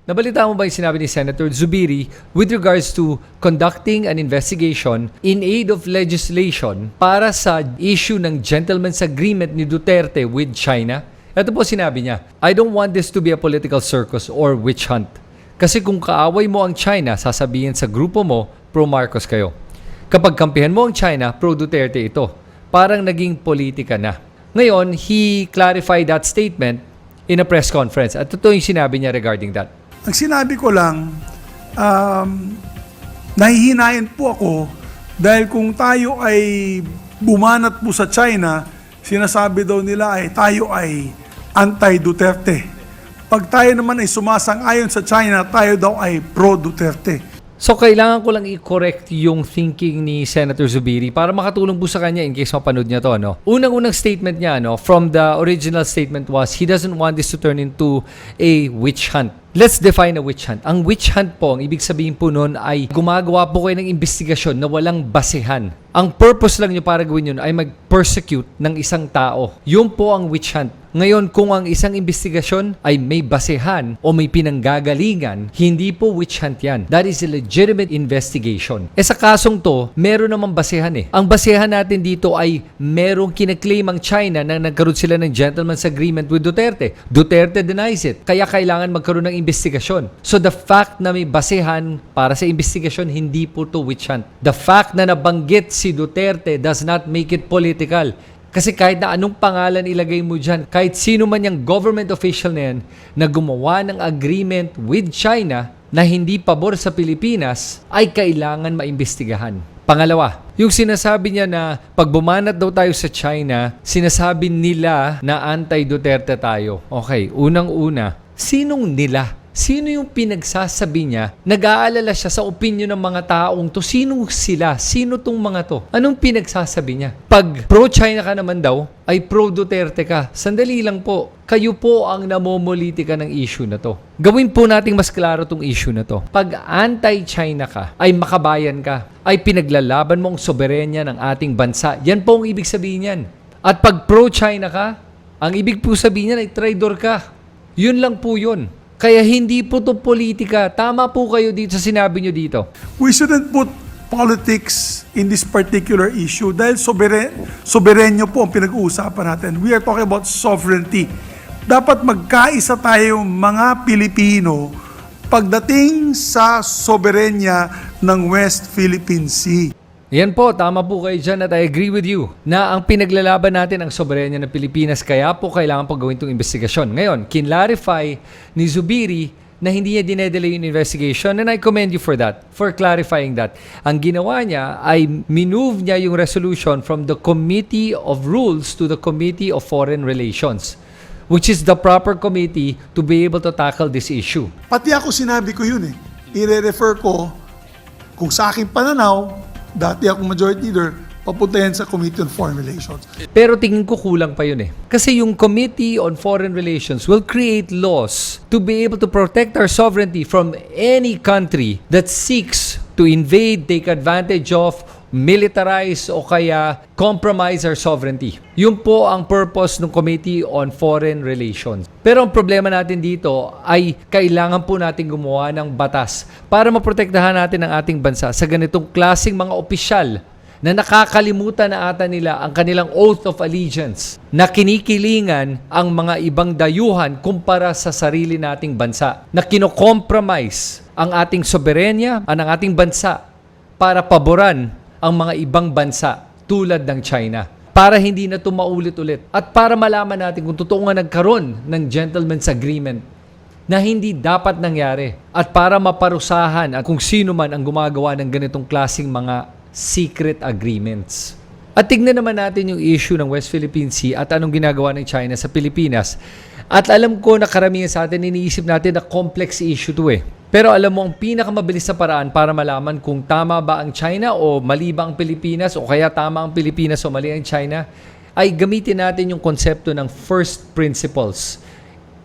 Nabalita mo ba yung sinabi ni Senator Zubiri with regards to conducting an investigation in aid of legislation para sa issue ng gentleman's agreement ni Duterte with China? Ito po sinabi niya, I don't want this to be a political circus or witch hunt. Kasi kung kaaway mo ang China, sasabihin sa grupo mo, pro-Marcos kayo. Kapag kampihan mo ang China, pro-Duterte ito. Parang naging politika na. Ngayon, he clarified that statement in a press conference. At ito yung sinabi niya regarding that. Ang sinabi ko lang, nahihinayan po ako dahil kung tayo ay bumanat po sa China, sinasabi daw nila ay tayo ay anti-Duterte. Pag tayo naman ay sumasang-ayon sa China, tayo daw ay pro-Duterte. So, kailangan ko lang i-correct yung thinking ni Senator Zubiri para makatulong po sa kanya in case mapanood niya to. No? Unang-unang statement niya, from the original statement was, he doesn't want this to turn into a witch hunt. Let's define a witch hunt. Ang witch hunt po, ang ibig sabihin po nun ay gumagawa po kayo ng investigasyon na walang basehan. Ang purpose lang nyo para gawin yun ay mag-persecute ng isang tao. Yun po ang witch hunt. Ngayon, kung ang isang investigasyon ay may basehan o may pinanggagalingan, hindi po witch hunt yan. That is a legitimate investigation. Sa kasong to, meron namang basehan eh. Ang basehan natin dito ay merong kinaklaim ang China na nagkaroon sila ng gentleman's agreement with Duterte. Duterte denies it. Kaya kailangan magkaroon ng investigasyon. So the fact na may basehan para sa investigasyon, hindi po to witch hunt. The fact na nabanggit si Duterte does not make it political. Kasi kahit na anong pangalan ilagay mo dyan, kahit sino man yung government official na yan na gumawa ng agreement with China na hindi pabor sa Pilipinas, ay kailangan maimbestigahan. Pangalawa, yung sinasabi niya na pag bumanat daw tayo sa China, sinasabi nila na anti-Duterte tayo. Okay, unang-una, sinong nila? Sino yung pinagsasabi niya? Nag-aalala siya sa opinion ng mga taong to. Sino sila? Sino tong mga to? Anong pinagsasabi niya? Pag pro-China ka naman daw, ay pro-Duterte ka. Sandali lang po. Kayo po ang namomolitika ng issue na to. Gawin po nating mas klaro tong issue na to. Pag anti-China ka, ay makabayan ka, ay pinaglalaban mo ang soberenya ng ating bansa. Yan po ang ibig sabihin yan. At pag pro-China ka, ang ibig po sabihin yan ay traitor ka. Yun lang po yun. Kaya hindi po to politika. Tama po kayo dito sa sinabi nyo dito. We shouldn't put politics in this particular issue dahil soberenyo po ang pinag-uusapan natin. We are talking about sovereignty. Dapat magkaisa tayo mga Pilipino pagdating sa soberenya ng West Philippine Sea. Yan po, tama po kayo dyan at I agree with you na ang pinaglalaban natin ang soberenya ng Pilipinas, kaya po kailangan po gawin itong investigasyon. Ngayon, kinlarify ni Zubiri na hindi niya dinedelay yung investigation and I commend you for that, for clarifying that. Ang ginawa niya ay minove niya yung resolution from the Committee of Rules to the Committee of Foreign Relations, which is the proper committee to be able to tackle this issue. Pati ako sinabi ko yun eh. I-refer ko kung sa aking pananaw, dati akong majority leader, papuntahin sa Committee on Foreign Relations. Pero tingin ko kulang pa yun eh. Kasi yung Committee on Foreign Relations will create laws to be able to protect our sovereignty from any country that seeks to invade, take advantage of, militarize o kaya compromise our sovereignty. Yun po ang purpose ng Committee on Foreign Relations. Pero ang problema natin dito ay kailangan po natin gumawa ng batas para maprotektahan natin ang ating bansa sa ganitong klaseng mga opisyal na nakakalimutan na ata nila ang kanilang oath of allegiance, na kinikilingan ang mga ibang dayuhan kumpara sa sarili nating bansa, na kino-compromise ang ating soberenya, ang ating bansa para paboran ang mga ibang bansa tulad ng China, para hindi na ito maulit-ulit at para malaman natin kung totoo nga nagkaroon ng gentleman's agreement na hindi dapat nangyari at para maparusahan at kung sino man ang gumagawa ng ganitong klaseng mga secret agreements. At tignan naman natin yung issue ng West Philippine Sea at anong ginagawa ng China sa Pilipinas. At alam ko na karamihan sa atin iniisip natin na complex issue to eh. Pero alam mo, ang pinakamabilis na paraan para malaman kung tama ba ang China o mali ba ang Pilipinas o kaya tama ang Pilipinas o mali ang China ay gamitin natin yung konsepto ng first principles.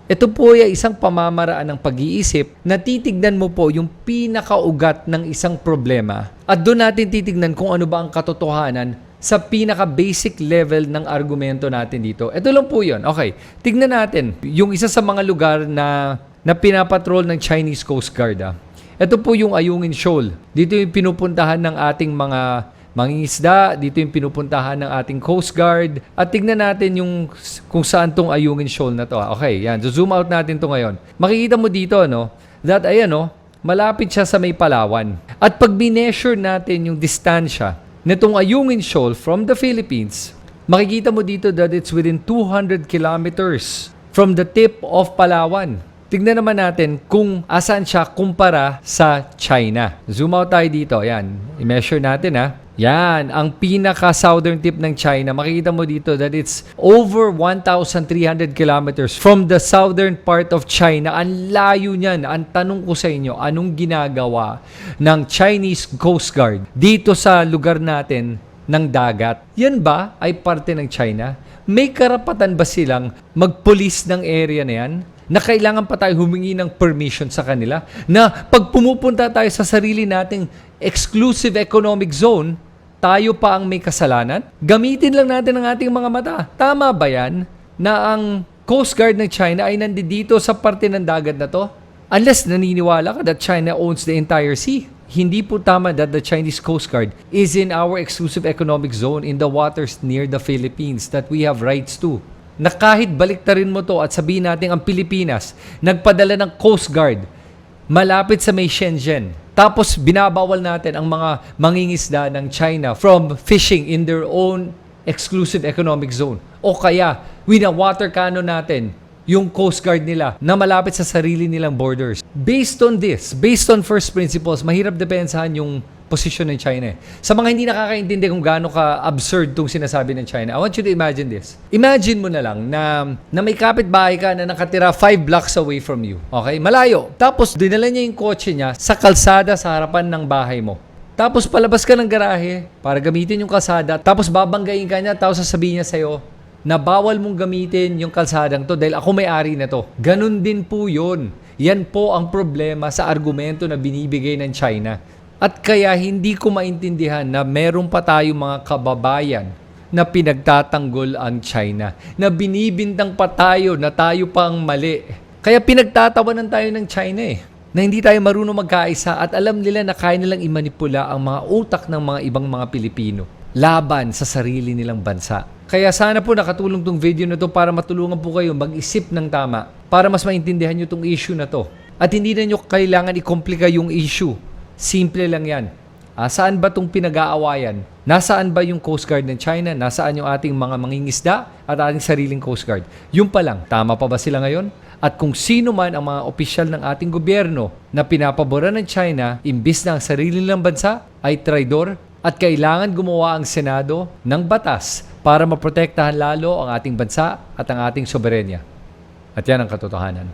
Ito po ay isang pamamaraan ng pag-iisip na titignan mo po yung pinakaugat ng isang problema at doon natin titignan kung ano ba ang katotohanan sa pinaka-basic level ng argumento natin dito. Ito lang po yun. Okay, tignan natin yung isa sa mga lugar na na pinapatrol ng Chinese Coast Guard. Ito po yung Ayungin Shoal. Dito yung pinupuntahan ng ating mga mangingisda, dito yung pinupuntahan ng ating Coast Guard. At tignan natin yung kung saan tong Ayungin Shoal na to. Okay, yan. Zoom out natin to ngayon. Makikita mo dito, that ayan, malapit siya sa may Palawan. At pag bineasure natin yung distansya nitong Ayungin Shoal from the Philippines, makikita mo dito that it's within 200 kilometers from the tip of Palawan. Tignan naman natin kung asan siya kumpara sa China. Zoom out tayo dito. Yan. I-measure natin Yan. Ang pinaka-southern tip ng China. Makikita mo dito that it's over 1,300 kilometers from the southern part of China. Ang layo niyan. Ang tanong ko sa inyo, anong ginagawa ng Chinese Coast Guard dito sa lugar natin ng dagat? Yan ba ay parte ng China? May karapatan ba silang mag-police ng area na yan? Na kailangan pa tayo humingi ng permission sa kanila? Na pag pumupunta tayo sa sarili nating exclusive economic zone, tayo pa ang may kasalanan? Gamitin lang natin ang ating mga mata. Tama ba yan na ang Coast Guard ng China ay nandito sa parte ng dagat na to? Unless naniniwala ka that China owns the entire sea. Hindi po tama that the Chinese Coast Guard is in our exclusive economic zone in the waters near the Philippines that we have rights to. Na kahit baliktarin mo to at sabihin natin ang Pilipinas, nagpadala ng Coast Guard malapit sa may Shenzhen. Tapos binabawal natin ang mga mangingisda ng China from fishing in their own exclusive economic zone. O kaya, wina-water cannon natin yung Coast Guard nila na malapit sa sarili nilang borders. Based on this, based on first principles, mahirap depensahan yung posisyon ng China. Sa mga hindi nakakaintindi kung gaano ka-absurd itong sinasabi ng China, I want you to imagine this. Imagine mo na lang na may kapitbahay ka na nakatira 5 blocks away from you. Okay? Malayo. Tapos, dinala niya yung kotse niya sa kalsada sa harapan ng bahay mo. Tapos, palabas ka ng garahe para gamitin yung kalsada. Tapos, babanggayin ka niya. Tapos, sasabihin niya sa'yo na bawal mong gamitin yung kalsadang to dahil ako may-ari na to. Ganun din po yun. Yan po ang problema sa argumento na binibigay ng China. At kaya hindi ko maintindihan na meron pa tayong mga kababayan na pinagtatanggol ang China. Na binibintang pa tayo na tayo pa ang mali. Kaya pinagtatawanan tayo ng China na hindi tayo marunong magkaisa at alam nila na kaya nilang imanipula ang mga utak ng mga ibang mga Pilipino laban sa sarili nilang bansa. Kaya sana po nakatulong tong video na to para matulungan po kayo mag-isip ng tama para mas maintindihan nyo tong issue na to. At hindi na nyo kailangan i-komplika yung issue. Simple lang yan. Saan ba itong pinag-aawayan? Nasaan ba yung Coast Guard ng China? Nasaan yung ating mga mangingisda at ating sariling Coast Guard? Yung pa lang, tama pa ba sila ngayon? At kung sino man ang mga opisyal ng ating gobyerno na pinapaboran ng China, imbis na ang sarili nilang bansa ay traidor at kailangan gumawa ang Senado ng batas para maprotektahan lalo ang ating bansa at ang ating soberenya. At yan ang katotohanan.